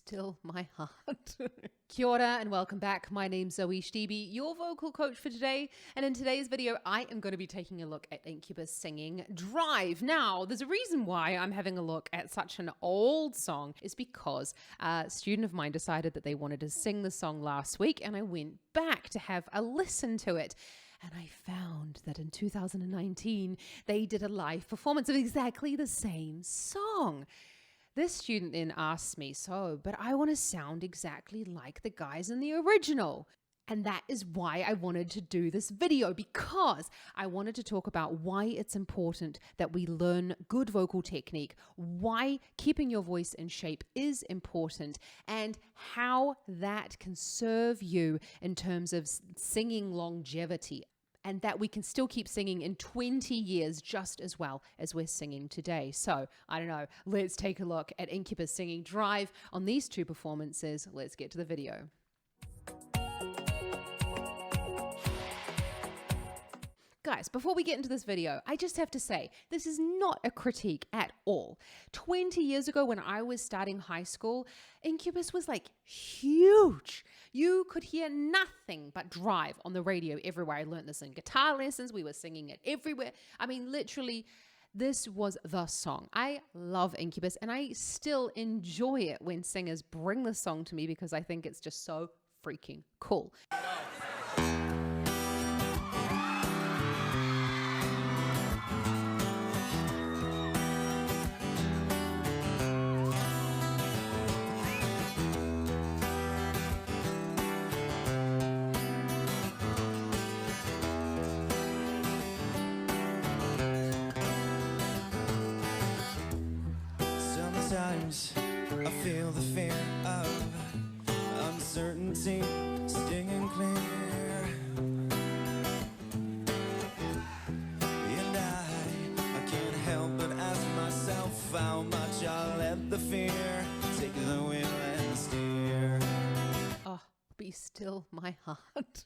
still my heart. Kia ora and welcome back. My name's Zoe Stebe, your vocal coach for today. And in today's video, I am going to be taking a look at Incubus singing Drive. Now, there's a reason why I'm having a look at such an old song is because a student of mine decided that they wanted to sing the song last week, and I went back to have a listen to it. And I found that in 2019, they did a live performance of exactly the same song. This student then asked me, but I want to sound exactly like the guys in the original. And that is why I wanted to do this video, because I wanted to talk about why it's important that we learn good vocal technique, why keeping your voice in shape is important, and how that can serve you in terms of singing longevity, and that we can still keep singing in 20 years just as well as we're singing today. So, I don't know, let's take a look at Incubus singing Drive on these two performances. Let's get to the video. Guys, before we get into this video, I just have to say, this is not a critique at all. 20 years ago when I was starting high school, Incubus was like huge. You could hear nothing but Drive on the radio everywhere. I learned this in guitar lessons. We were singing it everywhere. I mean, literally, this was the song. I love Incubus, and I still enjoy it when singers bring the song to me because I think it's just so freaking cool. Sometimes I feel the fear of uncertainty stinging clear, and I can't help but ask myself how much I'll let the fear take the wheel and steer. Oh, be still my heart.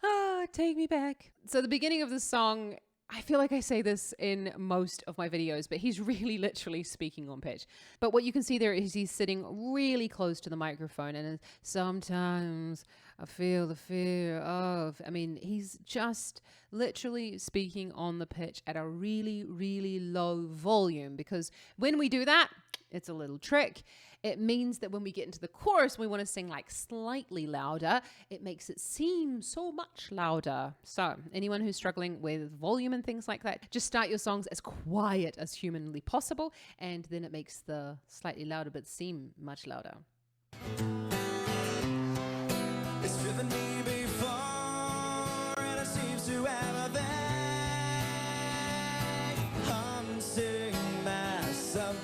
Ah, take me back. So the beginning of the song, I feel like I say this in most of my videos, but he's really literally speaking on pitch. But what you can see there is he's sitting really close to the microphone, and sometimes I feel the fear of, he's just literally speaking on the pitch at a really, really low volume, because when we do that, it's a little trick. It means that when we get into the chorus, we want to sing like slightly louder. It makes it seem so much louder. So anyone who's struggling with volume and things like that, just start your songs as quiet as humanly possible, and then it makes the slightly louder bit seem much louder. It's driven me before, and it seems to have a thing. Haunting myself.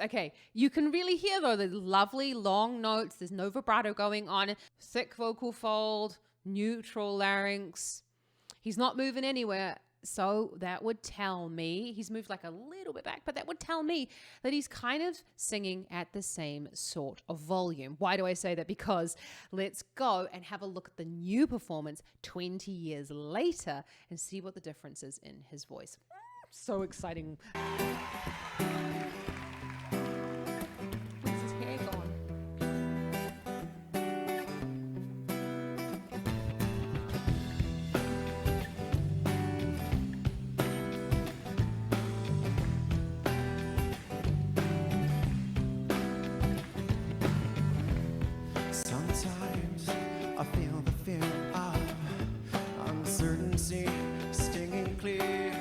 Okay, you can really hear though the lovely long notes. There's no vibrato going on. Thick vocal fold, neutral larynx. He's not moving anywhere. So that would tell me, he's moved like a little bit back, but that would tell me that he's kind of singing at the same sort of volume. Why do I say that? Because let's go and have a look at the new performance 20 years later and see what the difference is in his voice. So exciting. Sometimes I feel the fear of uncertainty stinging clear,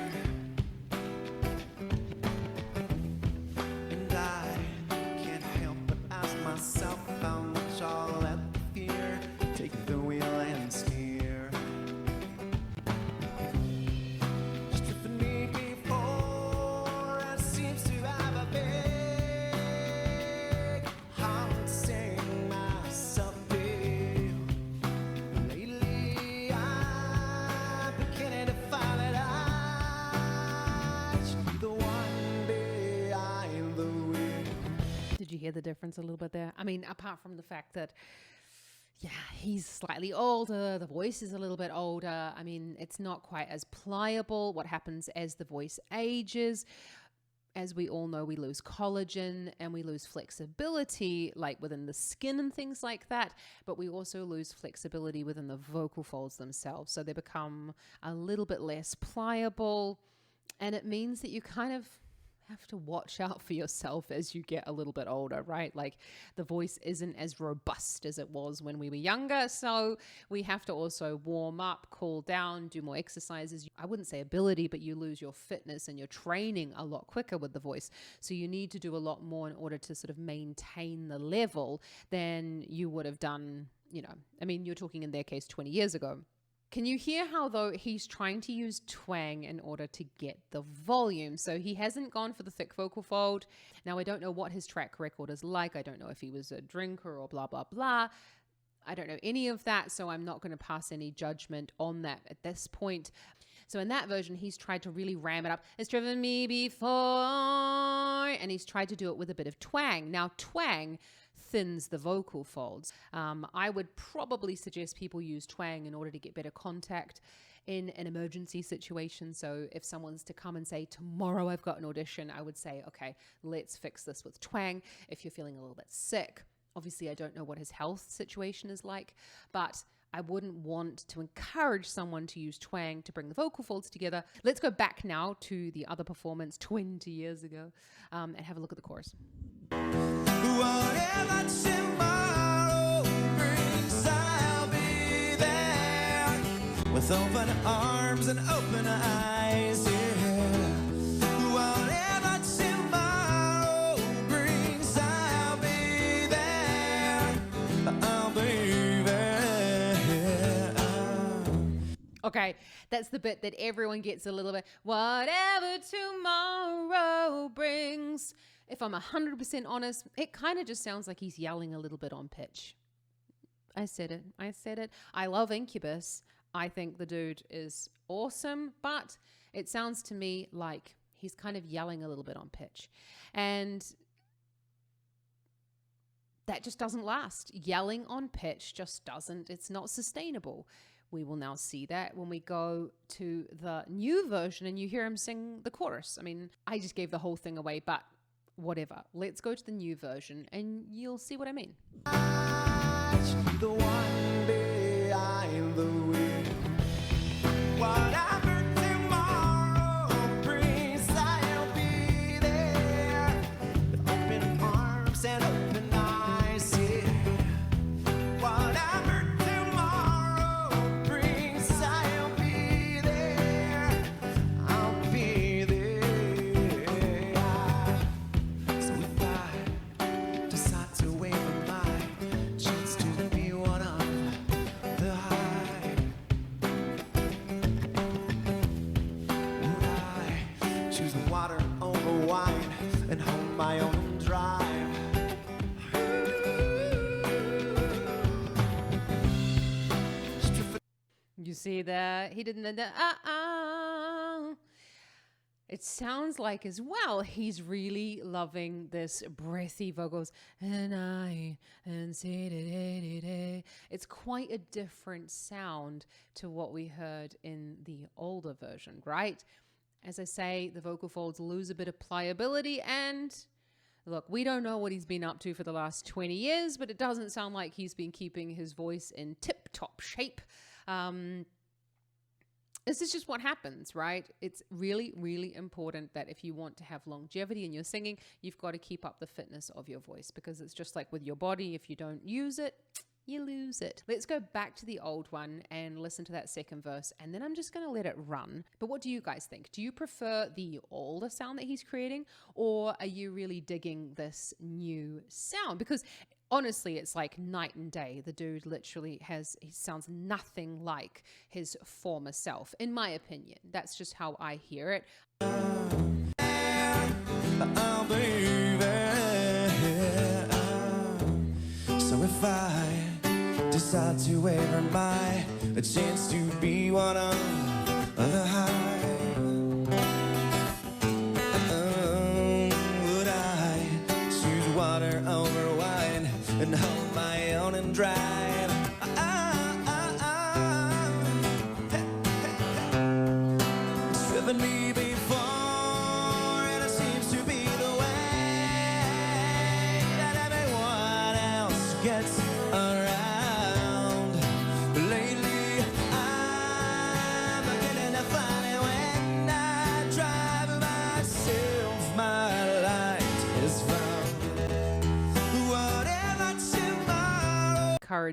and I can't help but ask myself how much I'll let the fear take the wheel and steer. It's driven me before, and seems to have a big haunting. Did you hear the difference a little bit there? I mean, apart from the fact that, yeah, he's slightly older. The voice is a little bit older. I mean, it's not quite as pliable. What happens as the voice ages? As we all know, we lose collagen and we lose flexibility, like within the skin and things like that. But we also lose flexibility within the vocal folds themselves. So they become a little bit less pliable. And it means that you kind of have to watch out for yourself as you get a little bit older, right? Like the voice isn't as robust as it was when we were younger. So we have to also warm up, cool down, do more exercises. I wouldn't say ability, but you lose your fitness and your training a lot quicker with the voice. So you need to do a lot more in order to sort of maintain the level than you would have done, I mean, you're talking in their case 20 years ago. Can you hear how, though, he's trying to use twang in order to get the volume? So he hasn't gone for the thick vocal fold. Now, I don't know what his track record is like. I don't know if he was a drinker or blah, blah, blah. I don't know any of that, so I'm not going to pass any judgment on that at this point. So in that version, he's tried to really ram it up. It's driven me before, and he's tried to do it with a bit of twang. Now, twang thins the vocal folds. I would probably suggest people use twang in order to get better contact in an emergency situation. So if someone's to come and say, tomorrow I've got an audition, I would say, okay, let's fix this with twang. If you're feeling a little bit sick, obviously I don't know what his health situation is like, but I wouldn't want to encourage someone to use twang to bring the vocal folds together. Let's go back now to the other performance 20 years ago and have a look at the chorus. Whatever tomorrow brings, I'll be there with open arms and open eyes. Yeah. Whatever tomorrow brings, I'll be there. I'll be there. Okay, that's the bit that everyone gets a little bit. Whatever tomorrow brings. If I'm 100% honest, it kind of just sounds like he's yelling a little bit on pitch. I said it. I love Incubus. I think the dude is awesome, but it sounds to me like he's kind of yelling a little bit on pitch. And that just doesn't last. Yelling on pitch just doesn't. It's not sustainable. We will now see that when we go to the new version and you hear him sing the chorus. I mean, I just gave the whole thing away, but whatever. Let's go to the new version and you'll see what I mean. The one behind the wheel. Whatever tomorrow brings, I'll be there with open arms and open eyes. Yeah. Whatever tomorrow brings, I'll be there. I'll be there. So if I decide to wave my chance to be one of the high, would I choose water over wine and hold my own drive? You see that? He didn't. It sounds like as well he's really loving this breathy vocals. And say it's quite a different sound to what we heard in the older version, right? As I say, the vocal folds lose a bit of pliability, and look, we don't know what he's been up to for the last 20 years, but it doesn't sound like he's been keeping his voice in tip-top shape. This is just what happens, right? It's really, really important that if you want to have longevity in your singing, you've got to keep up the fitness of your voice, because it's just like with your body. If you don't use it, you lose it. Let's go back to the old one and listen to that second verse, and then I'm just going to let it run. But what do you guys think? Do you prefer the older sound that he's creating, or are you really digging this new sound? Because honestly, it's like night and day. The dude literally he sounds nothing like his former self, in my opinion. That's just how I hear it. I'll be there. So if I decide to waver my chance to be one of the high, would I choose water over wine and hold my own and drive?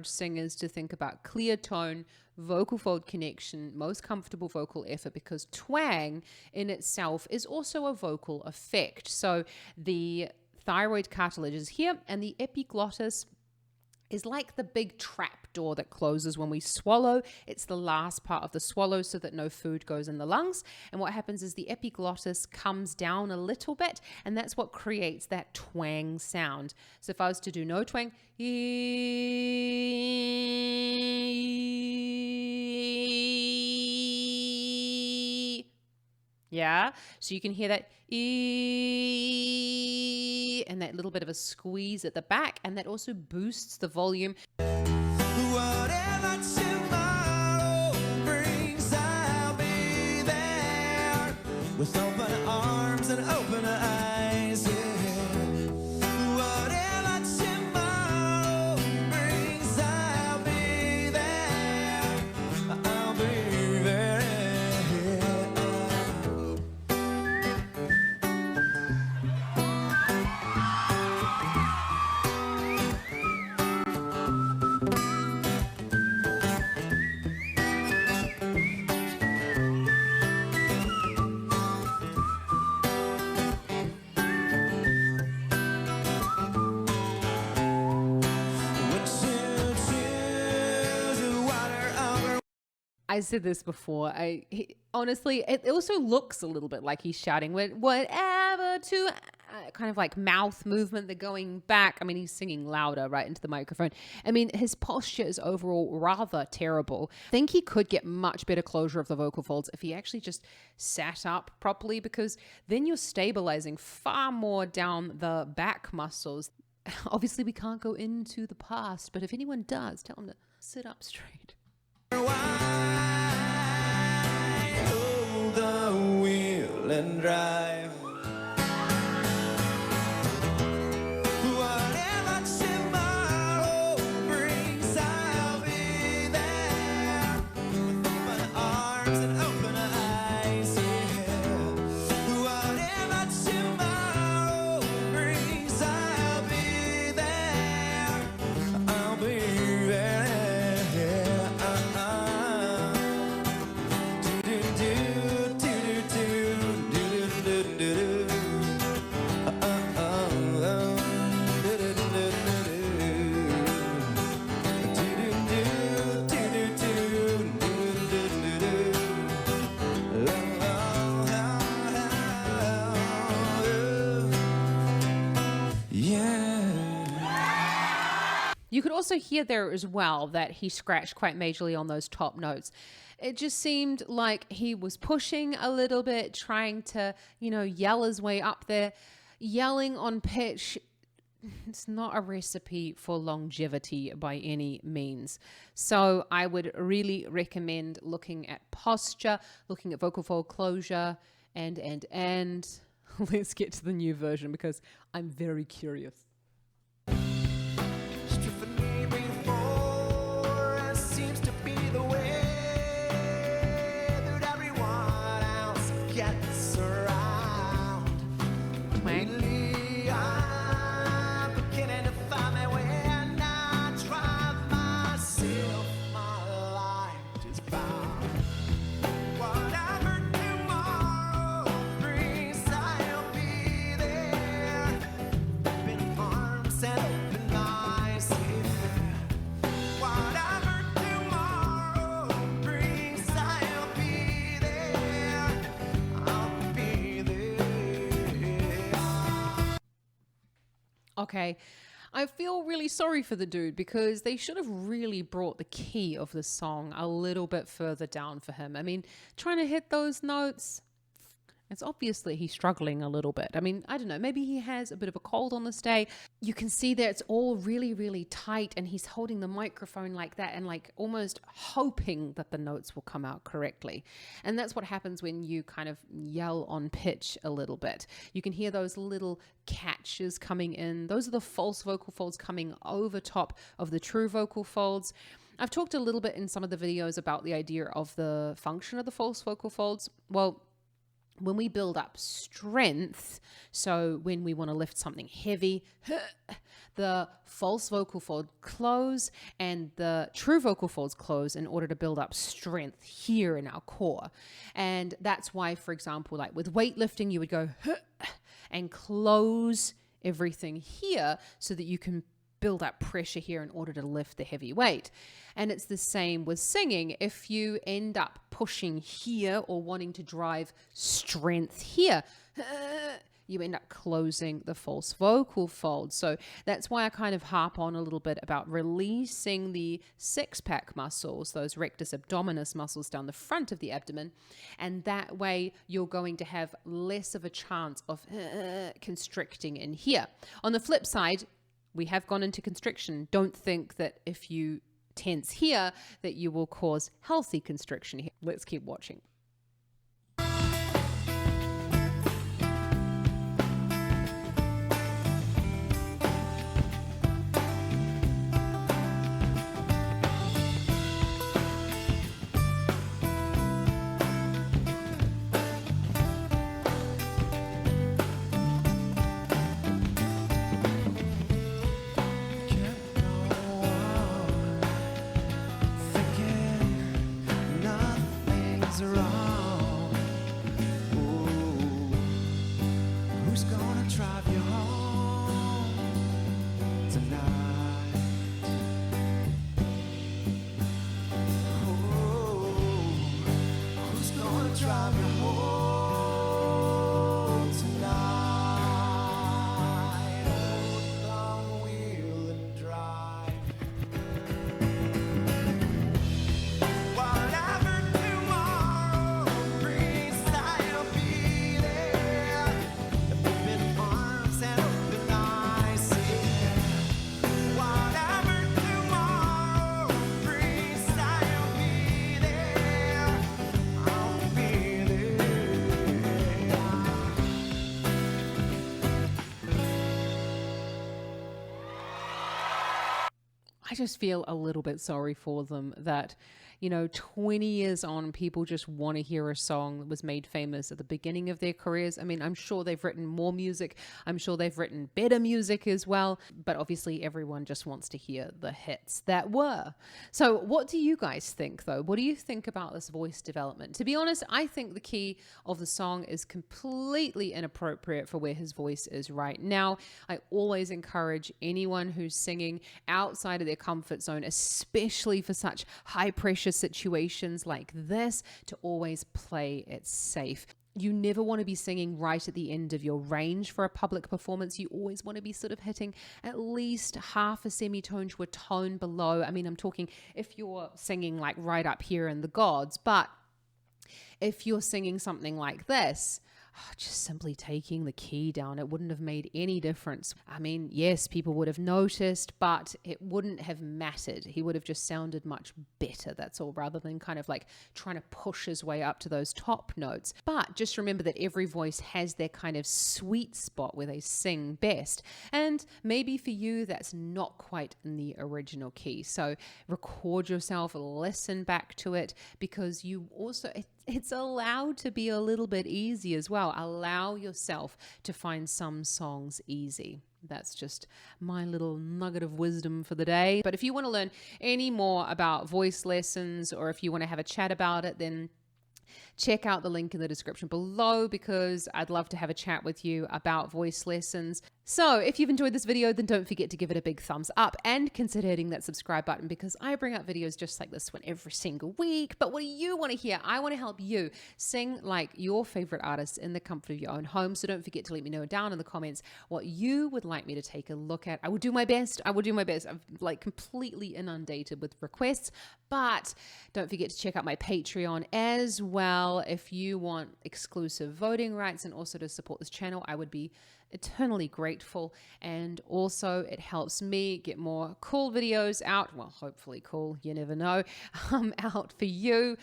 encourage singers to think about clear tone, vocal fold connection, most comfortable vocal effort, because twang in itself is also a vocal effect. So the thyroid cartilage is here, and the epiglottis is like the big trap door that closes when we swallow. It's the last part of the swallow so that no food goes in the lungs. And what happens is the epiglottis comes down a little bit, and that's what creates that twang sound. So if I was to do no twang, yeah, so you can hear that and that little bit of a squeeze at the back, and that also boosts the volume. Whatever tomorrow brings, I'll be there with open arms and open eyes. Yeah. Whatever tomorrow brings, I'll be there. I'll be there. I said this before. Honestly, it also looks a little bit like he's shouting whatever to kind of like mouth movement. They're going back. I mean, he's singing louder right into the microphone. I mean, his posture is overall rather terrible. I think he could get much better closure of the vocal folds if he actually just sat up properly, because then you're stabilizing far more down the back muscles. Obviously, we can't go into the past, but if anyone does, tell him to sit up straight. Hold the wheel and drive. Whatever tomorrow brings, I'll be there with open arms and open eyes. Yeah. Whatever tomorrow brings, I'll be there. I'll be there. You could also hear there as well that he scratched quite majorly on those top notes. It just seemed like he was pushing a little bit, trying to, yell his way up there. Yelling on pitch, it's not a recipe for longevity by any means. So I would really recommend looking at posture, looking at vocal fold closure, and let's get to the new version because I'm very curious. Okay, I feel really sorry for the dude because they should have really brought the key of the song a little bit further down for him. I mean, trying to hit those notes, it's obviously he's struggling a little bit. I mean, I don't know, maybe he has a bit of a cold on this day. You can see that it's all really, really tight and he's holding the microphone like that and like almost hoping that the notes will come out correctly. And that's what happens when you kind of yell on pitch a little bit. You can hear those little catches coming in. Those are the false vocal folds coming over top of the true vocal folds. I've talked a little bit in some of the videos about the idea of the function of the false vocal folds. Well, when we build up strength, so when we want to lift something heavy, the false vocal fold close and the true vocal folds close in order to build up strength here in our core. And that's why, for example, like with weightlifting, you would go and close everything here so that you can build up pressure here in order to lift the heavy weight. And it's the same with singing. If you end up pushing here or wanting to drive strength here, you end up closing the false vocal fold. So that's why I kind of harp on a little bit about releasing the six-pack muscles, those rectus abdominis muscles down the front of the abdomen. And that way you're going to have less of a chance of constricting in here. On the flip side, we have gone into constriction. Don't think that if you tense here that you will cause healthy constriction here. Let's keep watching. I just feel a little bit sorry for them that, 20 years on, people just want to hear a song that was made famous at the beginning of their careers. I mean, I'm sure they've written more music. I'm sure they've written better music as well. But obviously, everyone just wants to hear the hits that were. So what do you guys think, though? What do you think about this voice development? To be honest, I think the key of the song is completely inappropriate for where his voice is right now. I always encourage anyone who's singing outside of their comfort zone, especially for such high pressure situations like this, to always play it safe. You never want to be singing right at the end of your range for a public performance. You always want to be sort of hitting at least half a semitone to a tone below. I mean, I'm talking if you're singing like right up here in the gods, but if you're singing something like this, just simply taking the key down, it wouldn't have made any difference. I mean, yes, people would have noticed, but it wouldn't have mattered. He would have just sounded much better, that's all, rather than kind of like trying to push his way up to those top notes. But just remember that every voice has their kind of sweet spot where they sing best. And maybe for you, that's not quite in the original key. So record yourself, listen back to it, because you also, it's allowed to be a little bit easy as well. Allow yourself to find some songs easy. That's just my little nugget of wisdom for the day. But if you want to learn any more about voice lessons, or if you want to have a chat about it, then check out the link in the description below, because I'd love to have a chat with you about voice lessons. So if you've enjoyed this video, then don't forget to give it a big thumbs up and consider hitting that subscribe button, because I bring out videos just like this one every single week. But what do you want to hear? I want to help you sing like your favorite artists in the comfort of your own home. So don't forget to let me know down in the comments what you would like me to take a look at. I will do my best. I will do my best. I'm like completely inundated with requests, but don't forget to check out my Patreon as well if you want exclusive voting rights and also to support this channel. I would be eternally grateful, and also it helps me get more cool videos out, well, hopefully cool, you never know, out for you.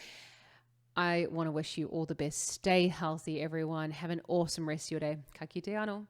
I want to wish you all the best. Stay healthy, everyone. Have an awesome rest of your day. Ka kite anō.